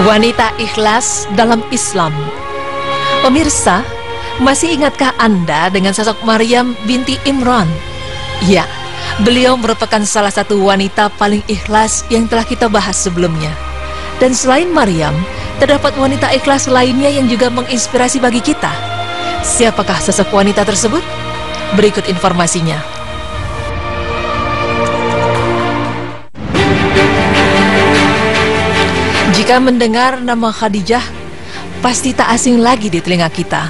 Wanita ikhlas dalam Islam. Pemirsa, masih ingatkah Anda dengan sosok Maryam binti Imran? Ya, beliau merupakan salah satu wanita paling ikhlas yang telah kita bahas sebelumnya. Dan selain Maryam, terdapat wanita ikhlas lainnya yang juga menginspirasi bagi kita. Siapakah sosok wanita tersebut? Berikut informasinya. Jika mendengar nama Khadijah, pasti tak asing lagi di telinga kita.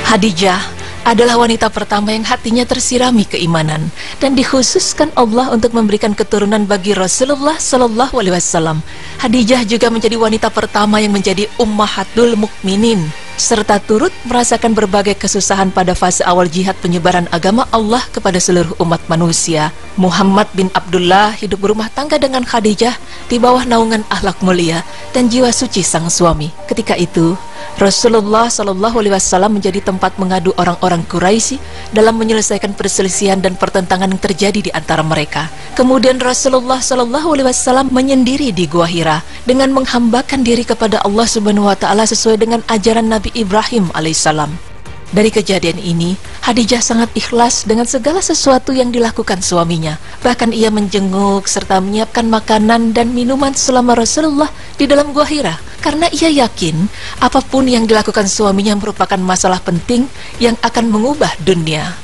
Khadijah adalah wanita pertama yang hatinya tersirami keimanan dan dikhususkan Allah untuk memberikan keturunan bagi Rasulullah Sallallahu Alaihi Wasallam. Khadijah juga menjadi wanita pertama yang menjadi ummahatul mukminin serta turut merasakan berbagai kesusahan pada fase awal jihad penyebaran agama Allah kepada seluruh umat manusia. Muhammad bin Abdullah hidup berumah tangga dengan Khadijah di bawah naungan akhlak mulia dan jiwa suci sang suami. Ketika itu, Rasulullah Sallallahu Alaihi Wasallam menjadi tempat mengadu orang-orang Quraisy dalam menyelesaikan perselisihan dan pertentangan yang terjadi di antara mereka. Kemudian Rasulullah Sallallahu Alaihi Wasallam menyendiri di Gua Hira dengan menghambakan diri kepada Allah Subhanahu Wa Taala sesuai dengan ajaran Nabi Ibrahim alaihissalam. Dari kejadian ini, Khadijah sangat ikhlas dengan segala sesuatu yang dilakukan suaminya. Bahkan ia menjenguk serta menyiapkan makanan dan minuman selama Rasulullah di dalam Gua Hira, karena ia yakin apapun yang dilakukan suaminya merupakan masalah penting yang akan mengubah dunia.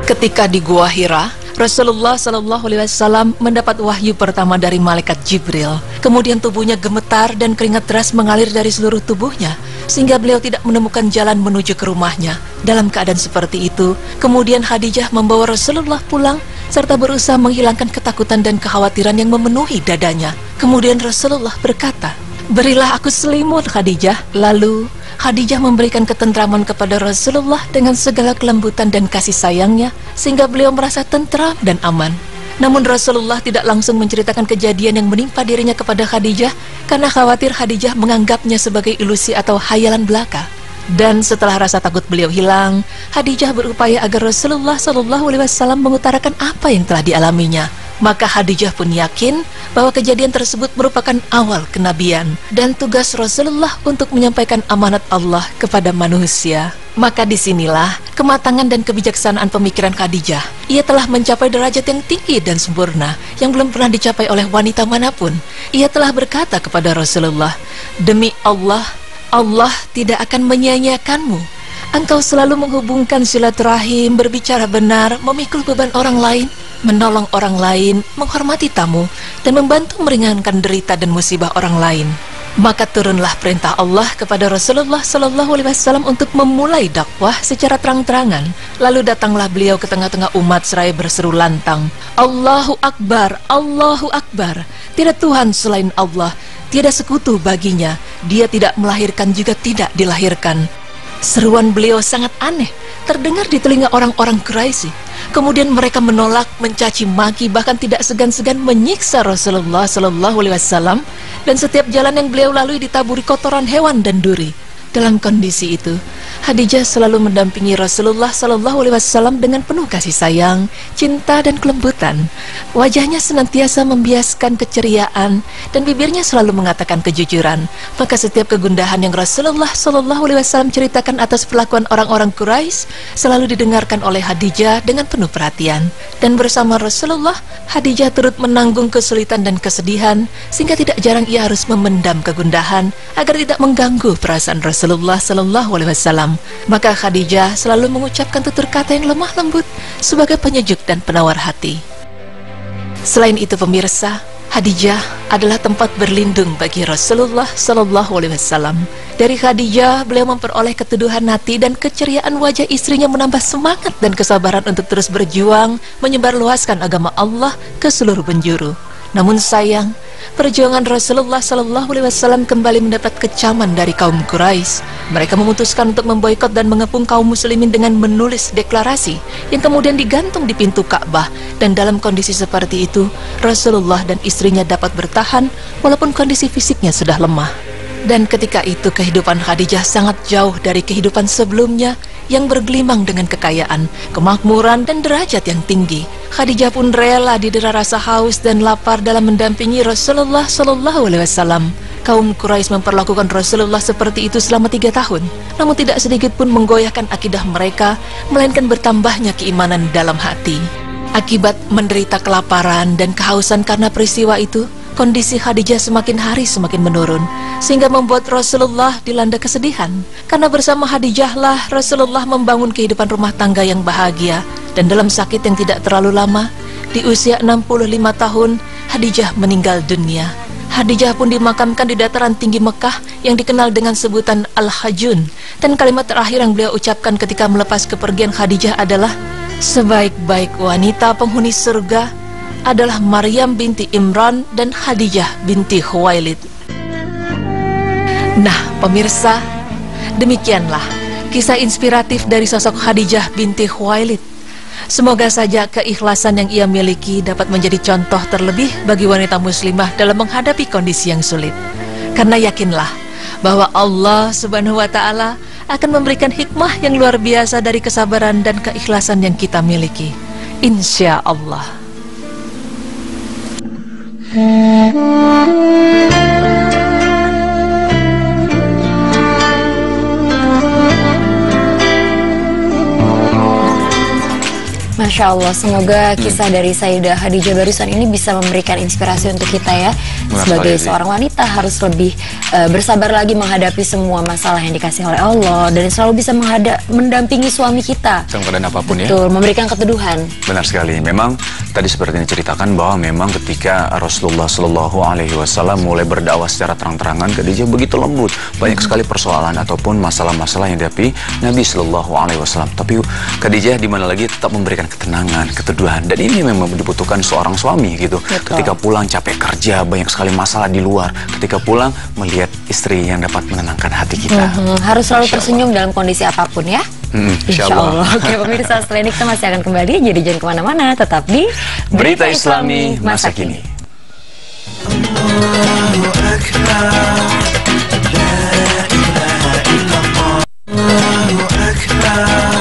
Ketika di Gua Hira, Rasulullah Sallallahu Alaihi Wasallam mendapat wahyu pertama dari malaikat Jibril. Kemudian tubuhnya gemetar dan keringat deras mengalir dari seluruh tubuhnya, sehingga beliau tidak menemukan jalan menuju ke rumahnya. Dalam keadaan seperti itu, kemudian Khadijah membawa Rasulullah pulang serta berusaha menghilangkan ketakutan dan kekhawatiran yang memenuhi dadanya. Kemudian Rasulullah berkata, "Berilah aku selimut, Khadijah." Lalu Khadijah memberikan ketentraman kepada Rasulullah dengan segala kelembutan dan kasih sayangnya, sehingga beliau merasa tentram dan aman. Namun Rasulullah tidak langsung menceritakan kejadian yang menimpa dirinya kepada Khadijah, karena khawatir Khadijah menganggapnya sebagai ilusi atau hayalan belaka. Dan setelah rasa takut beliau hilang, Khadijah berupaya agar Rasulullah Sallallahu Alaihi Wasallam mengutarakan apa yang telah dialaminya. Maka Khadijah pun yakin bahwa kejadian tersebut merupakan awal kenabian dan tugas Rasulullah untuk menyampaikan amanat Allah kepada manusia. Maka disinilah kematangan dan kebijaksanaan pemikiran Khadijah. Ia telah mencapai derajat yang tinggi dan sempurna yang belum pernah dicapai oleh wanita manapun. Ia telah berkata kepada Rasulullah, "Demi Allah, Allah tidak akan menyia-nyiakanmu. Engkau selalu menghubungkan silaturahim, berbicara benar, memikul beban orang lain, menolong orang lain, menghormati tamu, dan membantu meringankan derita dan musibah orang lain." Maka turunlah perintah Allah kepada Rasulullah Sallallahu Alaihi Wasallam untuk memulai dakwah secara terang-terangan. Lalu datanglah beliau ke tengah-tengah umat seraya berseru lantang, "Allahu Akbar, Allahu Akbar. Tidak Tuhan selain Allah, tiada sekutu baginya. Dia tidak melahirkan juga tidak dilahirkan." Seruan beliau sangat aneh, terdengar di telinga orang-orang Quraisy. Kemudian mereka menolak, mencaci maki, bahkan tidak segan-segan menyiksa Rasulullah Sallallahu Alaihi Wasallam, dan setiap jalan yang beliau lalui ditaburi kotoran hewan dan duri. Dalam kondisi itu, Khadijah selalu mendampingi Rasulullah Sallallahu Alaihi Wasallam dengan penuh kasih sayang, cinta dan kelembutan. Wajahnya senantiasa membiaskan keceriaan dan bibirnya selalu mengatakan kejujuran. Maka setiap kegundahan yang Rasulullah Sallallahu Alaihi Wasallam ceritakan atas perlakuan orang-orang Quraisy selalu didengarkan oleh Khadijah dengan penuh perhatian. Dan bersama Rasulullah, Khadijah turut menanggung kesulitan dan kesedihan, sehingga tidak jarang ia harus memendam kegundahan agar tidak mengganggu perasaan Rasulullah Sallallahu Alaihi Wasallam. Maka Khadijah selalu mengucapkan tutur kata yang lemah lembut sebagai penyejuk dan penawar hati. Selain itu pemirsa, Khadijah adalah tempat berlindung bagi Rasulullah Sallallahu Alaihi Wasallam. Dari Khadijah, beliau memperoleh keteduhan hati dan keceriaan wajah istrinya menambah semangat dan kesabaran untuk terus berjuang menyebarluaskan agama Allah ke seluruh penjuru. Namun sayang, perjuangan Rasulullah Sallallahu Alaihi Wasallam kembali mendapat kecaman dari kaum Quraisy. Mereka memutuskan untuk memboikot dan mengepung kaum muslimin dengan menulis deklarasi yang kemudian digantung di pintu Ka'bah. Dan dalam kondisi seperti itu, Rasulullah dan istrinya dapat bertahan walaupun kondisi fisiknya sudah lemah. Dan ketika itu kehidupan Khadijah sangat jauh dari kehidupan sebelumnya yang bergelimang dengan kekayaan, kemakmuran, dan derajat yang tinggi. Khadijah pun rela didera rasa haus dan lapar dalam mendampingi Rasulullah SAW. Kaum Quraisy memperlakukan Rasulullah seperti itu selama 3 tahun, namun tidak sedikit pun menggoyahkan akidah mereka, melainkan bertambahnya keimanan dalam hati. Akibat menderita kelaparan dan kehausan karena peristiwa itu, kondisi Khadijah semakin hari semakin menurun, sehingga membuat Rasulullah dilanda kesedihan. Karena bersama Khadijahlah Rasulullah membangun kehidupan rumah tangga yang bahagia, dan dalam sakit yang tidak terlalu lama, di usia 65 tahun, Khadijah meninggal dunia. Khadijah pun dimakamkan di dataran tinggi Mekah yang dikenal dengan sebutan Al-Hajun, dan kalimat terakhir yang beliau ucapkan ketika melepas kepergian Khadijah adalah, sebaik-baik wanita penghuni surga adalah Maryam binti Imran dan Khadijah binti Khuwailid. Nah, pemirsa, demikianlah kisah inspiratif dari sosok Khadijah binti Khuwailid. Semoga saja keikhlasan yang ia miliki dapat menjadi contoh terlebih bagi wanita muslimah dalam menghadapi kondisi yang sulit. Karena yakinlah bahwa Allah Subhanahu wa Ta'ala akan memberikan hikmah yang luar biasa dari kesabaran dan keikhlasan yang kita miliki. Insya Allah. Masya Allah, semoga kisah dari Sayyidah Khadijah barusan ini bisa memberikan inspirasi untuk kita ya. Sebagai seorang wanita harus lebih bersabar lagi menghadapi semua masalah yang dikasih oleh Allah, dan selalu bisa mendampingi suami kita dalam keadaan apapun. Betul, memberikan keteduhan. Benar sekali. Memang tadi seperti yang diceritakan bahwa memang ketika Rasulullah SAW mulai berdakwah secara terang-terangan, Khadijah begitu lembut. Banyak sekali persoalan ataupun masalah-masalah yang dihadapi Nabi SAW. Tapi Khadijah di mana lagi tetap memberikan ketenangan, keteduhan, dan ini memang dibutuhkan seorang suami gitu. Betul. Ketika pulang capek kerja, banyak sekali masalah di luar, ketika pulang melihat istri yang dapat menenangkan hati kita. Harus selalu tersenyum dalam kondisi apapun ya. Insya Allah. Oke pemirsa, setelah ini kita masih akan kembali, jadi jangan kemana-mana, tetap di Berita Islami Masa Kini. Allahu Akbar, la ilaha illallah. Allahu Akbar.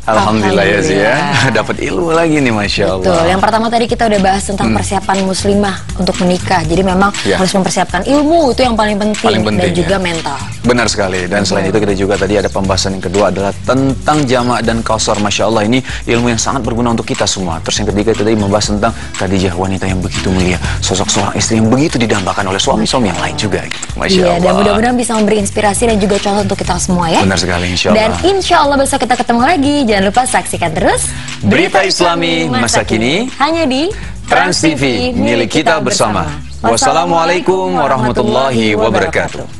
Alhamdulillah ya Zia, dapat ilmu lagi nih, Masya Allah. Betul, yang pertama tadi kita udah bahas tentang persiapan muslimah untuk menikah. Jadi memang harus mempersiapkan ilmu, itu yang paling penting dan juga mental. Benar sekali, dan selain itu kita juga tadi ada pembahasan yang kedua adalah tentang jamak dan kausar. Masya Allah, ini ilmu yang sangat berguna untuk kita semua. Terus yang ketiga tadi membahas tentang Khadijah, wanita yang begitu mulia, sosok seorang istri yang begitu didambakan oleh suami-suami yang lain juga. Masya Allah. Dan mudah-mudahan bisa memberi inspirasi dan juga contoh untuk kita semua ya. Benar sekali, Insya Allah. Dan Insya Allah besok kita ketemu lagi. Jangan lupa saksikan terus Berita Islami Masa Kini hanya di Trans TV, milik kita bersama. Wassalamualaikum warahmatullahi wabarakatuh.